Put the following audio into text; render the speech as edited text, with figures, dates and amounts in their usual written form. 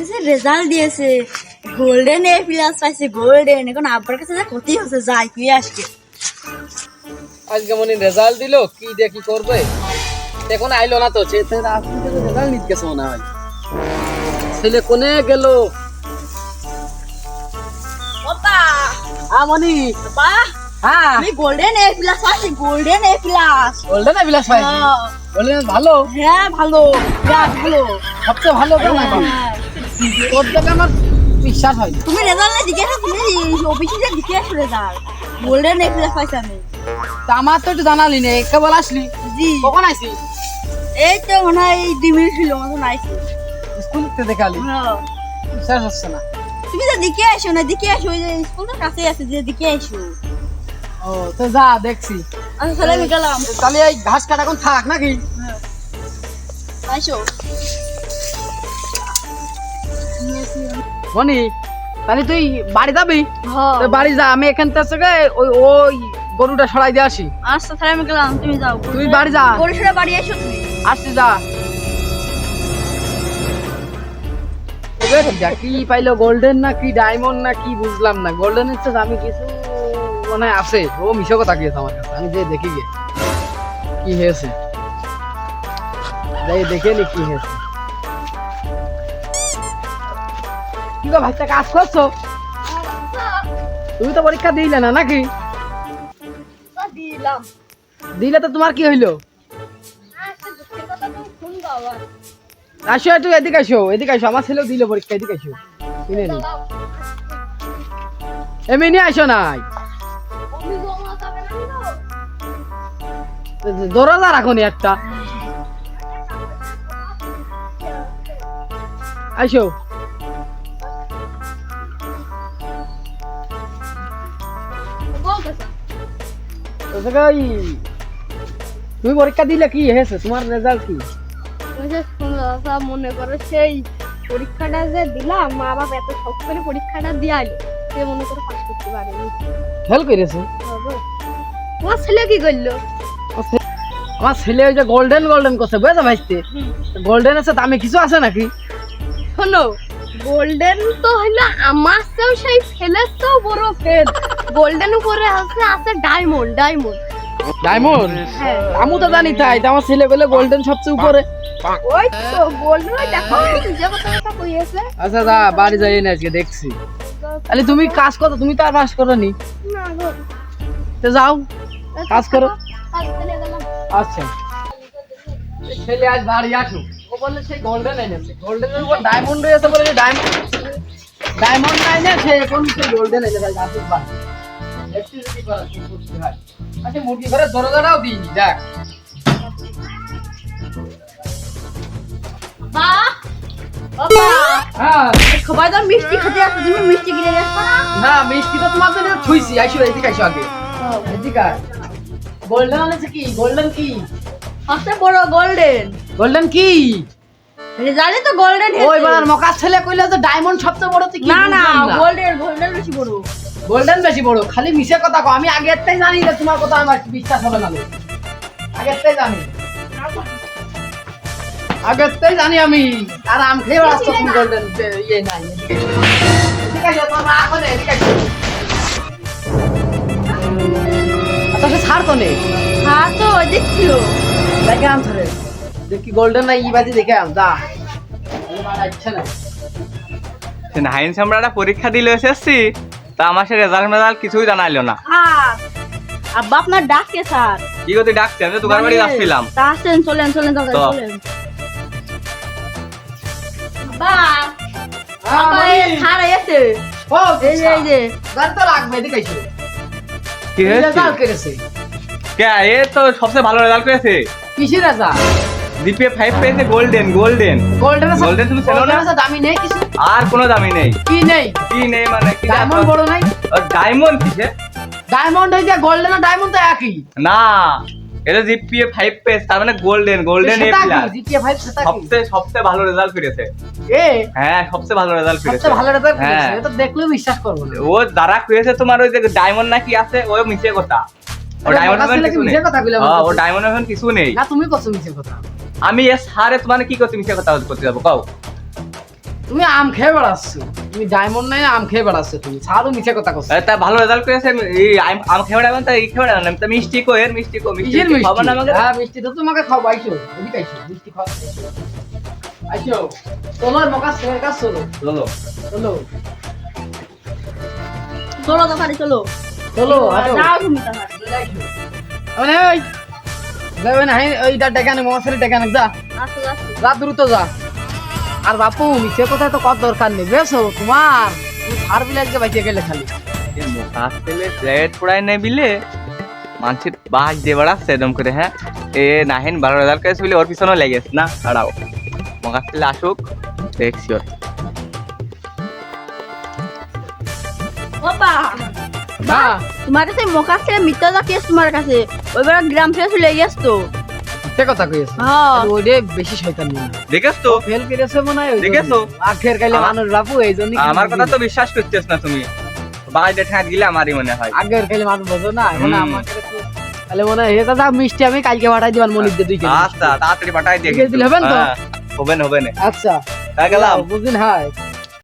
SSC result দিয়েছে, golden A plus পাইছে, golden. এখন আব্বার কাছে যা ক্ষতি হচ্ছে, যাই কি আজকে আজকে মনে রেজাল্ট দিলো, কি দিয়ে কি করবে এখন আইলো না তো, রেজাল্ট নিতে গেছে মনে হয়। ছেলে কোনে গেল? বাবা আমনি বাবা হ্যাঁ, আমি গোল্ডেন এ প্লাস পাইছি, গোল্ডেন এ প্লাস। গোল্ডেন বিলাস ভাই, গোল্ডেন ভালো, হ্যাঁ ভালো, বিরাট ভালো। সবচেয়ে ভালো কেন এখন? হ্যাঁ। তোর দেখে আমার বিশ্বাস হয় না। তুমি রেজাল্ট না দিকে আসো, তুমি অফিসে যে দিকে আসো রেজাল্ট, গোল্ডেন এ প্লাস পাইছি আমি। তা আমার তো একটু জানালি না, কেবল আসলি। জি কখন আইসি? এই তো মনে হয় 2 মিনিট ছিল মতন আইছি। স্কুল থেকে দেখালি, হ্যাঁ বিশ্বাস হচ্ছে না। তুমি তো দিকে আসো না, দিকে আসো, ওই যে স্কুলটার কাছে আছে, যে দিকে আসো। ও তো যা দেখছি। আচ্ছা তাহলে আমি গেলাম। তাহলে এই ঘাস কাটা এখন থাক নাকি? আসো। মনি, তাহলে তুই বাড়ি যাবি? হ্যাঁ। তো বাড়ি যা, আমি এখান থেকে ওই ওই গরুটা সরাই দিয়ে আসি। আচ্ছা তাহলে আমি গেলাম, তুমি যাও। তুই বাড়ি যা। পরিসরে বাড়ি এসো তুমি। আসছি যা। কি পাইলো, গোল্ডেন না কি ডায়মন্ড না কি বুঝলাম না। গোল্ডেন হচ্ছে আমি কিছু মানে আছে, ও মিশো কথা গিয়েছে আমার কাছে। আমি যে দেখি গে কি হয়েছে, যাই দেখে নি কি হয়েছে। কি গো ভাইটা, কাজ করছো? তুমি তো পরীক্ষা দিলে না নাকি? দিলাম। দিলে তো তোমার কি হইলো? আসো একটু এদিকে আসো, এদিকে আসো। আমার ছেলেও দিল পরীক্ষা, এদিকে আসো। কিনে নি এমনি নিয়ে আসো নাই, দরজা রাখো নি একটা। আসো। তুমি পরীক্ষা দিলে, কি হয়েছে তোমার রেজাল্ট কি? মনে করো সেই পরীক্ষাটা যে দিলাম, মা বাবা এত শখ করে পরীক্ষাটা দিয়ে সে মনে করে পাস করতে পারেনি। ফেল করেছে। তোমার ছেলে কি করলো? আমার ছেলে ওই যে গোল্ডেন গোল্ডেন করছে, বুঝতে ভাইতে। গোল্ডেন আছে, দামে কিছু আছে নাকি? শোনো, গোল্ডেন তো হইলো আমার চেয়েও সেই ফেলের তো বড় ফেল। গোল্ডেন উপরে আছে আছে ডায়মন্ড। Diamond diamond? হ্যাঁ আমি তো জানি, তাই তো আমার ছেলে বলে গোল্ডেন সবচেয়ে উপরে। ওই তো গোল্ডেন, দেখো যে কথা কইছে। আচ্ছা দা, বাড়ি যাই না আজকে দেখছি। তাহলে তুমি কাজ করো, তুমি তো আর পাস করো নি, না গো, তো যাও কাজ করো। কাজ করে গেলাম। আচ্ছা, ছেলে আজ বাড়ি আসুক, ও বললে সেই গোল্ডেন এনেছে, গোল্ডেনের উপর ডায়মন্ড রয়েছে বলে, ডায়মন্ড নাই না, সে এখন সেই গোল্ডেন এনেছে। আসুক বাড়ি, একটু যদি করা কি করতে হয়। আচ্ছা, মুরগি ঘরের দরজাটাও দিইনি, দেখ। মা, বাবা, হ্যাঁ সবাই তো মিষ্টি খেতে আসছে, তুমি মিষ্টি কিনে নিয়ে আসছো না? না, মিষ্টি তো তোমার জন্য থুইছি। আইসো এদিকে, আইসো আগে এদিকে। গোল্ডেন আনেছে কি? গোল্ডেন কি? সবচেয়ে বড় গোল্ডেন। গোল্ডেন কি? রেজাল্টে তো গোল্ডেন। ওই বলার মকার ছেলে কইলে যে ডায়মন্ড সবচেয়ে বড়, তুই কি? না না, বুঝলাম না। গোল্ডেন গোল্ডেন বেশি বড়। গোল্ডেন বেশি বড়, খালি মিশে কথা কও। আমি আগের থেকে জানি যে তোমার কথা আমার বিশ্বাস হবে না। আগের থেকে জানি, আগের থেকে জানি আমি। আর আম খেয়ে আসছো তুমি, গোল্ডেন ইয়ে নাই। ঠিক আছে, তোমার মা এখন এদিকে আসো। আচ্ছা ছাড় তো নেই, হ্যাঁ তো দেখছিল। দেখে আম ধরে দেখি গোল্ডেন না ই বাজি, দেখে আম যা। ইচ্ছা না নাইন আমরা পরীক্ষা দিলে এসেছি, তা আমার সে রেজাল্ট কিছুই জানাইলো না। আর আব্বা আপনার ডাকে স্যার। কি করতে ডাকতে? আমি তো দোকান বাড়ি যাচ্ছিলাম। তা আসেন, চলেন চলেন তো। চলেন। বাবা এই স্যার এসে, ও এই যে এই যে গাড়ি তো লাগবে, এদিকে আইসো। কি হয়েছে? রেজাল্ট করেছে। কে? এ তো সবচেয়ে ভালো রেজাল্ট করেছে। কিসের রেজাল্ট? জিপিএ 5 পেয়েছে, গোল্ডেন। গোল্ডেন গোল্ডেন গোল্ডেন তুমি চেনো না? দামি নেই কিছু? আর কোনো দামি নেই। কি নেই? কি নেই মানে কি? ডায়মন্ড বড় নাই? ডায়মন্ড কিসে? ডায়মন্ড হইছে, গোল্ডেন আর ডায়মন্ড তো একই। না, এটা জিপিএ 5 পেয়েছে, তার মানে golden. Golden A plus. GPA 5 সেটা কি? সবচেয়ে ভালো রেজাল্ট করেছে। এ হ্যাঁ, সবচেয়ে ভালো রেজাল্ট করেছে। সবচেয়ে ভালো রেজাল্ট হ্যাঁ। করেছে, এটা দেখলেও বিশ্বাস করব না। ও যারা করেছে তোমার ওই যে ডায়মন্ড নাকি আছে, ও মিছে কথা। ও ডায়মন্ড মকার ছেলে কি কিছু নেই। মিছে কথা কইলা? ও ডায়মন্ড এখন কিছু নেই। না তুমি কত মিছে কথা। আমি এ সারে তোমার কি করতে মিছে কথা করতে যাবো কও? তুমি আম খেয়ে বেড়াচ্ছ, তুমি ডায়মন্ড নাই আম খেয়ে বেড়াচ্ছ, তুমি ছাড়ো মিছে কথা করছো। তা ভালো রেজাল্ট করেছে, এই আম খেয়ে বেড়াবেন, তা এই খেয়ে বেড়াবেন, তা মিষ্টি কো এর মিষ্টি কো, মিষ্টি কিসের খাবো না আমাকে? হ্যাঁ মিষ্টি তো তোমাকে খাবো, আইসো এদিকে আইসো, মিষ্টি খাও আইসো। চলো মকা ছেলের কাজ চলো, চলো চলো চলো তাড়াতাড়ি চলো। চলো হাঁটো। যাও তুমি তাড়াতাড়ি। মানে ওই যাবে না, ওইটা ডেকানে মকা ছেলে ডেকানে যা, আসো আসো। যা দ্রুত যা। আর বাপু মিছে কথা তো কত দরকার নেই, বেশো তোমার তুমি সার বিলাসকে বাইকে গেলে খালি। কাজ পেলে প্লেট পড়াই নেই বিলে মানুষের বাস দিয়ে বেড়াচ্ছে একদম করে। হ্যাঁ এ নাহিন ভালো রেজাল্ট করেছে বলে ওর পিছনেও লেগেছে না, ছাড়াও মগার ছেলে আসুক দেখছি ওর। বাবা হ্যাঁ তোমার কাছে মোকা ছেলে মিথ্যা জাকিয়েছ তোমার কাছে, ওইবার গ্রাম ফেলে চলে গেছ তো। সে কথা কইছে, হ্যাঁ ওইটা বেশি শয়তান মনে হয়। দেখেছ তো? ফেল করেছে মনে হয়, দেখেছো? আখের কাইলে মানুষ বাপু এই জন্য আমার কথা তো বিশ্বাস করতেছ না তুমি, বাস দিয়ে ঠেকা দিলে আমারই মনে হয়। আগের কাইলে মানুষ বোঝো না, এখন হুম। আমাকে তো তাহলে মনে হয় এটা যা মিষ্টি আমি কালকে পাঠাই দিবার মনির দিয়ে 2 কেজি। আচ্ছা তাড়াতাড়ি পাঠাই দিয়ে দুই কেজি দিলে হবে না তো? হবে না আচ্ছা তাই গেলাম। বুঝিন, হ্যাঁ